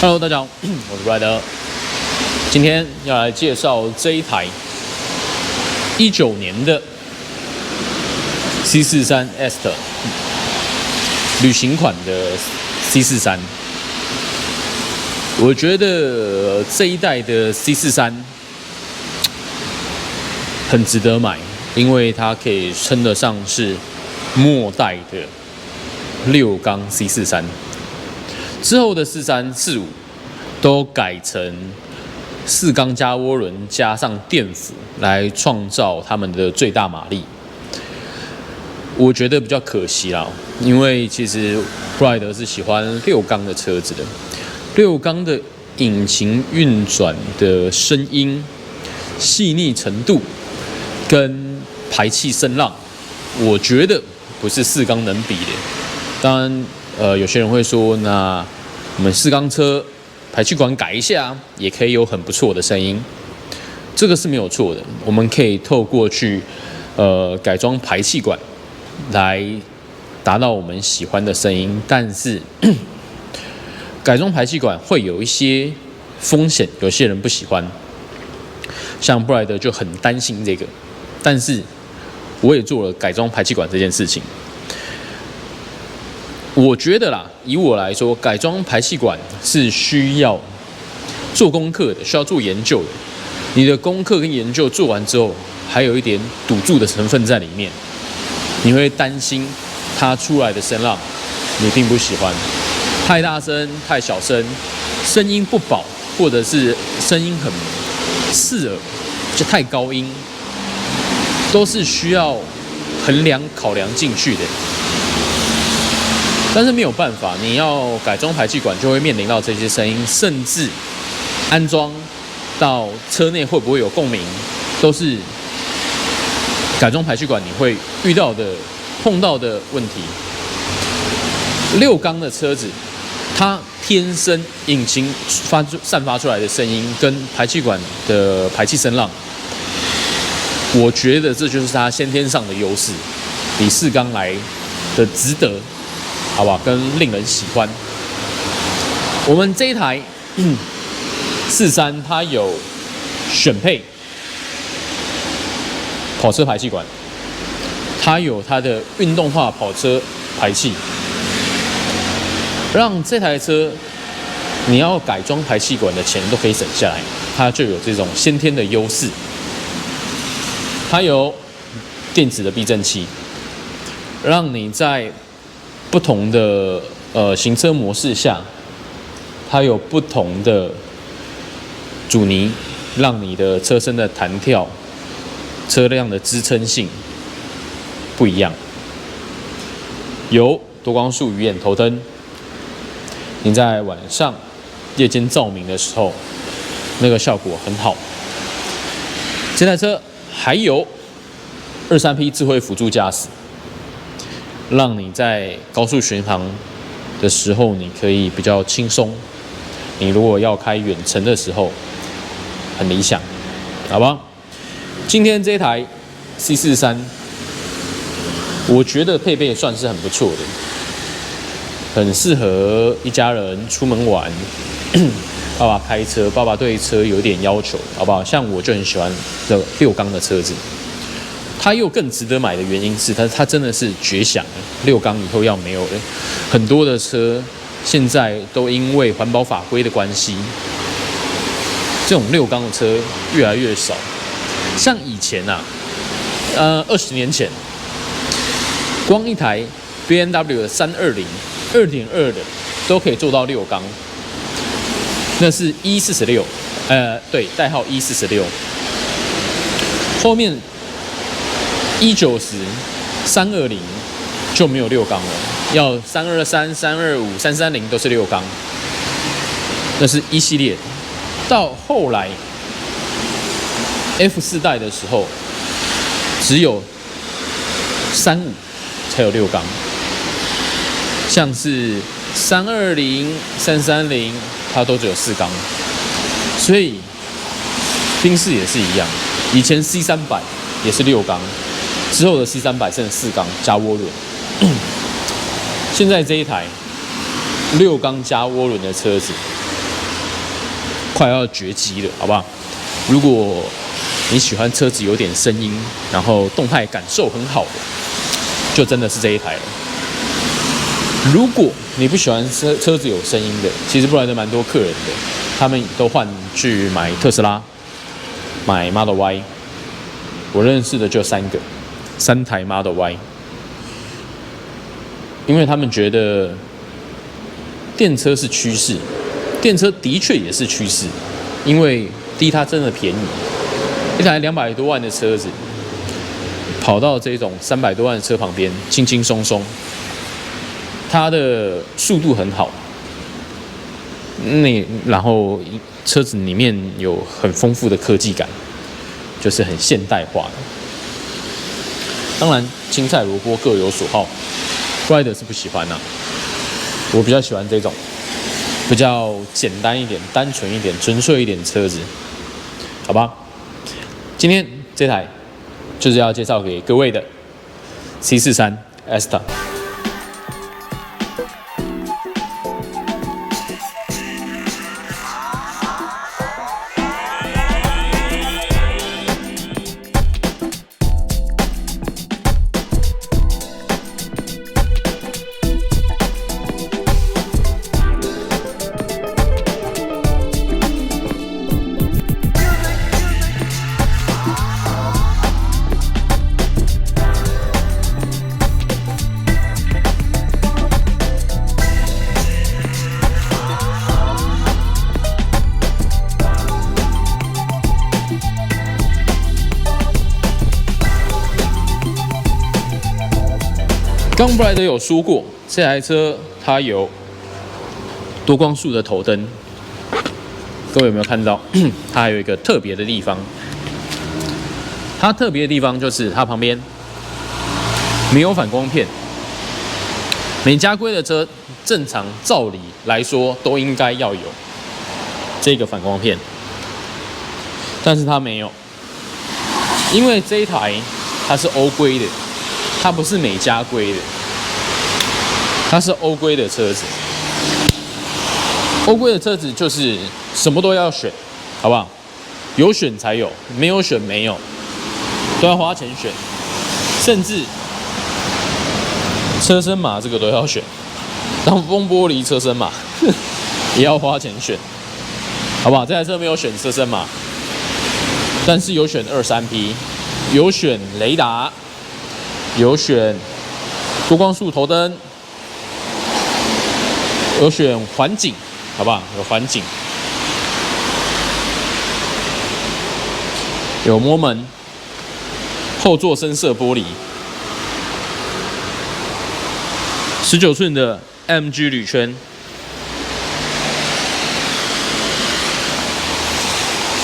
Hello， 大家好，我是 Ryder， 今天要来介绍这一台19年的 C43 Est 旅行款的 C43。我觉得这一代的 C43很值得买，因为它可以称得上是末代的6缸 C43。之后的43、45都改成4缸加涡轮加上电辅来创造他们的最大马力。我觉得比较可惜啦，因为其实布莱德是喜欢6缸的车子的，6缸的引擎运转的声音、细腻程度跟排气声浪，我觉得不是4缸能比的。当然。有些人会说，那我们4缸车排气管改一下，也可以有很不错的声音。这个是没有错的，我们可以透过去改装排气管来达到我们喜欢的声音。但是改装排气管会有一些风险，有些人不喜欢，像布莱德就很担心这个。但是我也做了改装排气管这件事情。我觉得啦，以我来说，改装排气管是需要做功课的，需要做研究的。你的功课跟研究做完之后，还有一点赌注的成分在里面。你会担心它出来的声浪，你并不喜欢，太大声、太小声，声音不饱，或者是声音很刺耳，就太高音，都是需要衡量、考量进去的。但是没有办法，你要改装排气管，就会面临到这些声音，甚至安装到车内会不会有共鸣，都是改装排气管你会遇到的、碰到的问题。6缸的车子，它天生引擎散发出来的声音跟排气管的排气声浪，我觉得这就是它先天上的优势，比4缸来的值得。好不好？跟令人喜欢。我们这一台43，它有选配跑车排气管，它有它的运动化跑车排气，让这台车你要改装排气管的钱都可以省下来，它就有这种先天的优势。它有电子的避震器，让你在不同的行车模式下，它有不同的阻尼，让你的车身的弹跳、车辆的支撑性不一样。有多光束鱼眼头灯，你在晚上夜间照明的时候，那个效果很好。这台车还有23P 智慧辅助驾驶。让你在高速巡航的时候，你可以比较轻松。你如果要开远程的时候，很理想，好吧？今天这台 C43， 我觉得配备算是很不错的，很适合一家人出门玩。爸爸开车，爸爸对车有点要求，好不好？像我就很喜欢这6缸的车子。它又更值得买的原因是它真的是绝响，6缸以后要没有了。很多的车现在都因为环保法规的关系，这种6缸的车越来越少。像以前20年前，光一台 BMW 的320 2.2 的都可以做到6缸，那是 E46，对，代号 E46。后面190、320就没有6缸了，要323、325、330都是6缸，那是1系列。到后来 F4 代的时候，只有35才有6缸，像是320、330，它都只有4缸。所以宾士也是一样，以前 C300 也是6缸。之后的 C300 剩4缸加涡轮，现在这一台6缸加涡轮的车子，快要绝迹了，好不好？如果你喜欢车子有点声音，然后动态感受很好的，就真的是这一台了。如果你不喜欢车子有声音的，其实布莱德蛮多客人的，他们都换去买特斯拉，买 Model Y。我认识的就3台 Model Y， 因为他们觉得电车是趋势，电车的确也是趋势，因为第一它真的便宜，一台200多万的车子，跑到这种300多万的车旁边，轻轻松松，它的速度很好，然后车子里面有很丰富的科技感。就是很现代化的，当然青菜萝卜各有所好，布莱德是不喜欢我比较喜欢这种比较简单一点、单纯一点、纯粹一点的车子，好吧？今天这台就是要介绍给各位的 C43 Asta。刚布莱德有说过，这台车它有多光束的头灯，各位有没有看到？它还有一个特别的地方，它特别的地方就是它旁边没有反光片。美加规的车正常照理来说都应该要有这个反光片，但是它没有，因为这一台它是欧规的。它不是美加规的，它是欧规的车子。欧规的车子就是什么都要选，好不好？有选才有，没有选没有，都要花钱选，甚至车身码这个都要选，挡风玻璃车身码也要花钱选，好不好？这台车没有选车身码，但是有选23P， 有选雷达。有选多光束头灯，有选环景，好不好？有环景，有摸门，后座深色玻璃，19寸的 AMG 铝圈，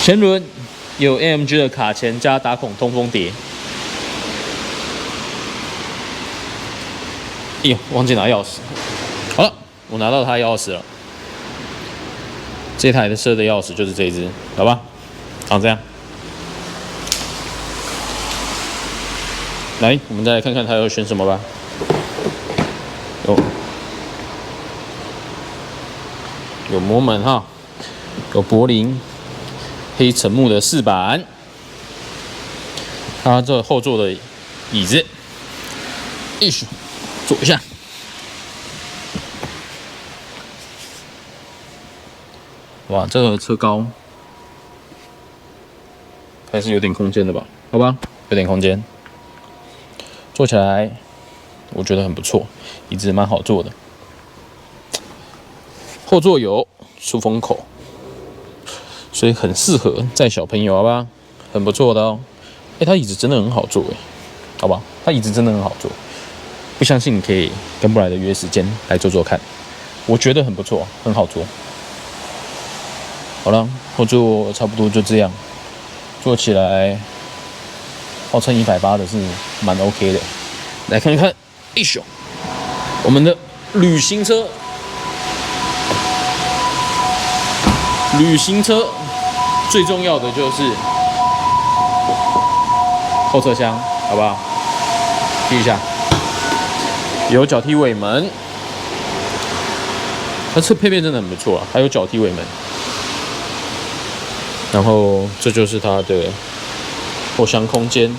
前轮有 AMG 的卡钳加打孔通风碟。哎呦，忘记拿钥匙。好了，我拿到它钥匙了。这台的车的钥匙就是这一只，好吧？长这样。来，我们再来看看它要选什么吧。有摩门哈，有柏林黑沉木的饰板，它这后座的椅子，坐一下。哇，这个车高还是有点空间的吧？好吧，有点空间，坐起来我觉得很不错，椅子蛮好坐的。后座有出风口，所以很适合载小朋友，好吧？很不错的哦。它椅子真的很好坐好吧？它椅子真的很好坐。不相信你可以跟布莱德约时间来坐坐看，我觉得很不错，很好坐。好了，后座差不多就这样，坐起来号称180的是蛮 OK 的。来看看，我们的旅行车，最重要的就是后车厢，好不好？踢一下。有脚踢尾门，它这配备真的很不错啊，还有脚踢尾门。然后这就是它的后箱空间，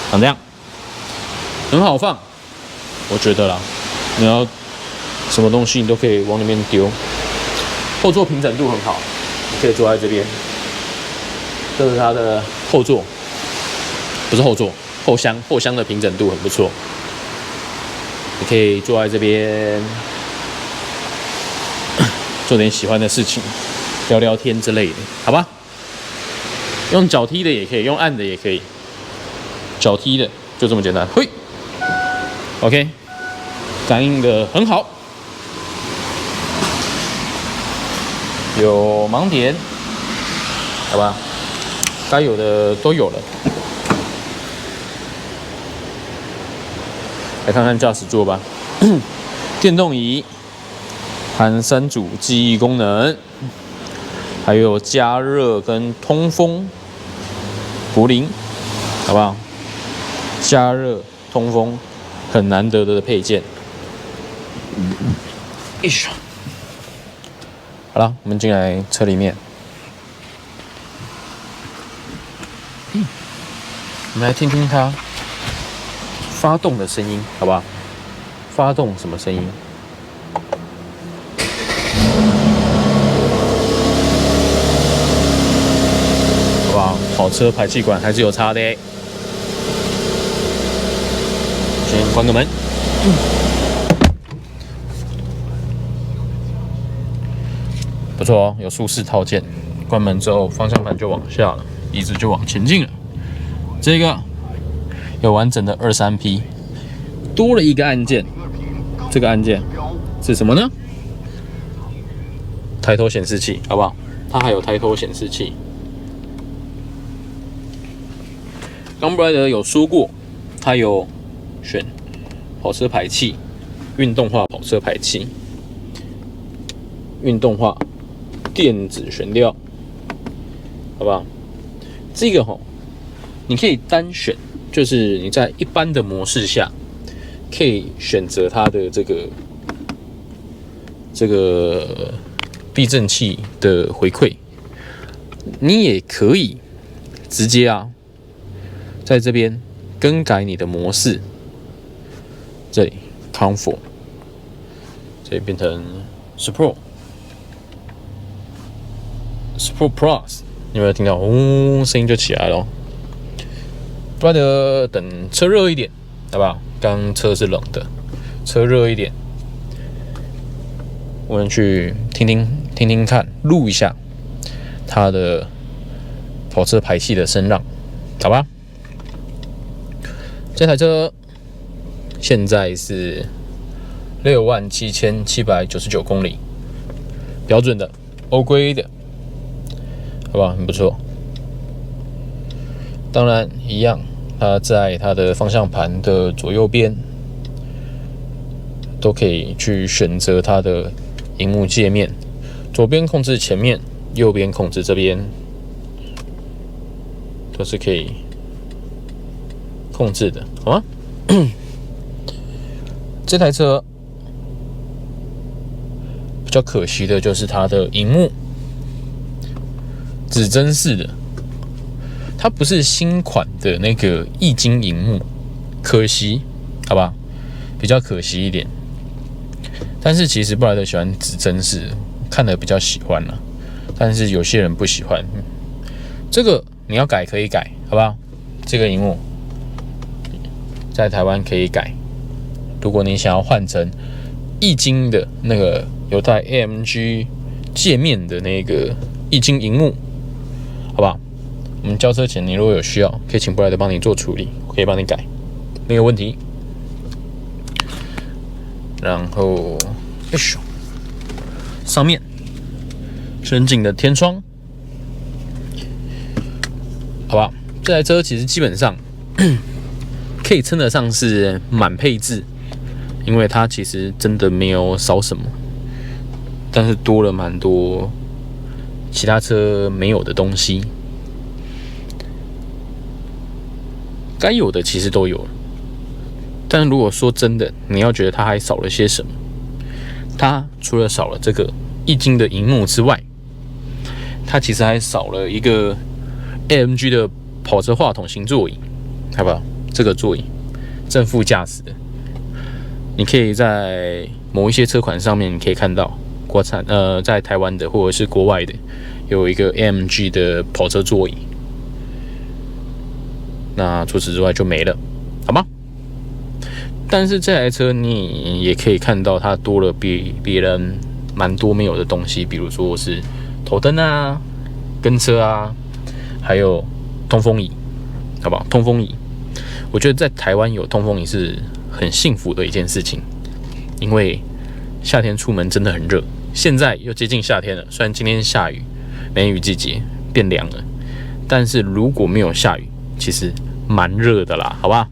长这样，很好放，我觉得啦。你要什么东西你都可以往里面丢。后座平整度很好，你可以坐在这边。这是它的后座，不是后座，后箱的平整度很不错。你可以坐在这边，做点喜欢的事情，聊聊天之类的，好吧？用脚踢的也可以，用按的也可以。脚踢的就这么简单，嘿 ，OK， 感应的很好。有盲点，好吧，该有的都有了。来看看驾驶座吧，电动椅，含3组记忆功能，还有加热跟通风，柏林，好不好？加热通风，很难得的配件。一手。好了，我们进来车里面。我们来听听它发动的声音，好不好？发动什么声音？好不好？跑车排气管还是有差的。先关个门。不错哦，有舒适套件。关门之后，方向盘就往下了，椅子就往前进了。这个有完整的23P， 多了一个按键。这个按键是什么呢？抬头显示器，好不好？它还有抬头显示器。刚布莱德有说过，它有选跑车排气，运动化跑车排气，运动化电子悬吊，好不好？这个你可以单选，就是你在一般的模式下，可以选择它的这个避震器的回馈，你也可以直接在这边更改你的模式，这里 Comfort， 这里变成 Sport Plus， 你有没有听到？声音就起来了。不然呢，等车热一点，好不好？刚车是冷的，车热一点，我们去听听看，录一下它的跑车排气的声浪，好吧？这台车现在是67799公里，标准的欧规的。好不好？很不错。当然，一样，它在它的方向盘的左右边都可以去选择它的萤幕界面，左边控制前面，右边控制这边，都是可以控制的，好吗？这台车比较可惜的就是它的萤幕。指针式的，它不是新款的那个液晶萤幕，可惜，好吧，比较可惜一点。但是其实布莱德喜欢指针式，看得比较喜欢啦。但是有些人不喜欢，这个你要改可以改，好不好？这个萤幕在台湾可以改，如果你想要换成液晶的那个有带 AMG 界面的那个液晶萤幕。好不好？我们交车前，你如果有需要，可以请布莱德帮你做处理，我可以帮你改，没有问题。然后，上面全景的天窗，好不好？这台车其实基本上可以称得上是满配置，因为它其实真的没有少什么，但是多了蛮多其他车没有的东西，该有的其实都有了。但如果说真的，你要觉得它还少了些什么，它除了少了这个液晶的萤幕之外，它其实还少了一个 AMG 的跑车话筒型座椅，好不好？这个座椅正副驾驶的，你可以在某一些车款上面，你可以看到国产在台湾的或者是国外的有一个 AMG 的跑车座椅。那除此之外就没了，好吗？但是这台车你也可以看到，它多了比别人蛮多没有的东西，比如说是头灯啊、跟车啊，还有通风椅，好不好？通风椅，我觉得在台湾有通风椅是很幸福的一件事情，因为夏天出门真的很热，现在又接近夏天了，虽然今天下雨，梅雨季节变凉了，但是如果没有下雨，其实蛮热的啦，好吧？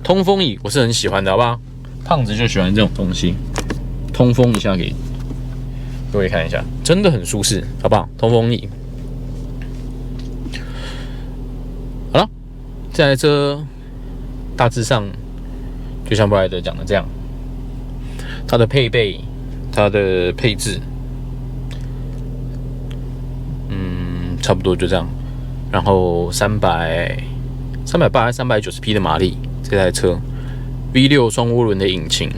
通风椅我是很喜欢的，好不好？胖子就喜欢这种东西，通风一下给各位看一下，真的很舒适，好不好？通风椅。好了，这台车大致上就像布莱德讲的这样，它的配备、它的配置，差不多就这样。然后380还是390匹的马力，这台车 V6 双涡轮的引擎，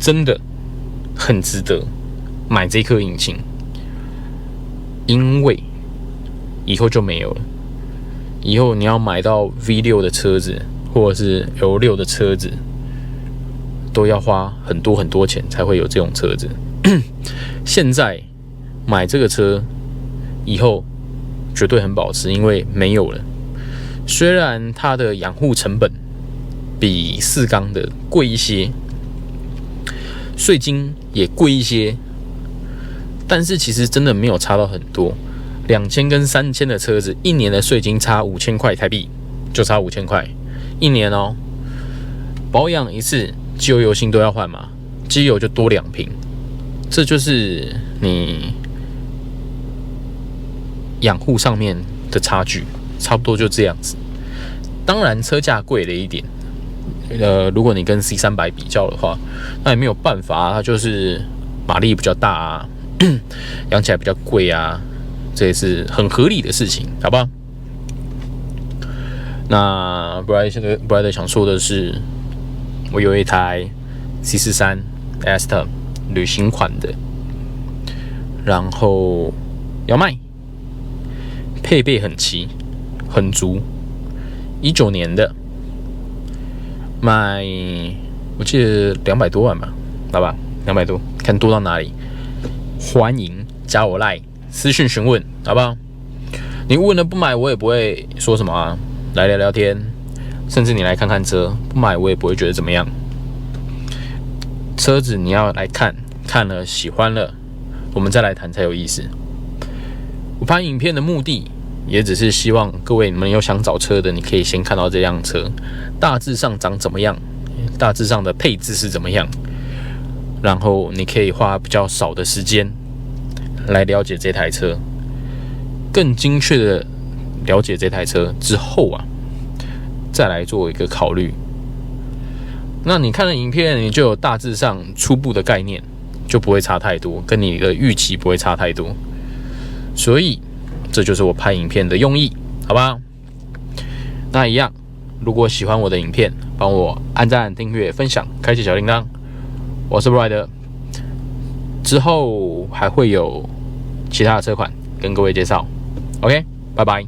真的很值得买这颗引擎，因为以后就没有了。以后你要买到 V6 的车子，或者是 L6 的车子，都要花很多很多钱才会有这种车子。现在买这个车，以后绝对很保值，因为没有了。虽然它的养护成本比4缸的贵一些，税金也贵一些，但是其实真的没有差到很多。2000跟3000的车子，一年的税金差5000块台币，就差5000块一年哦。保养一次，机油油芯都要换嘛，机油就多2瓶，这就是你养护上面的差距，差不多就这样子。当然车价贵了一点，如果你跟 C300 比较的话，那也没有办法啊，它就是马力比较大啊，养起来比较贵啊，这也是很合理的事情，好不好？那 Brad 想说的是，我有一台 C43 Aston 旅行款的，然后要卖，配备很齐，很足，19年的，卖我记得200多万吧，好吧，200多，看多到哪里？欢迎加我 LINE 私讯询问，好不好？你问了不买，我也不会说什么啊，来聊聊天，甚至你来看看车，不买我也不会觉得怎么样。车子你要来看，看了喜欢了，我们再来谈才有意思。我拍影片的目的，也只是希望各位你们有想找车的，你可以先看到这辆车大致上长怎么样，大致上的配置是怎么样，然后你可以花比较少的时间来了解这台车，更精确的了解这台车之后啊，再来做一个考虑。那你看了影片，你就有大致上初步的概念，就不会差太多，跟你的预期不会差太多。所以这就是我拍影片的用意，好吧？那一样，如果喜欢我的影片，帮我按赞、订阅、分享、开启小铃铛。我是 Brad， 之后还会有其他的车款跟各位介绍。OK， 拜拜。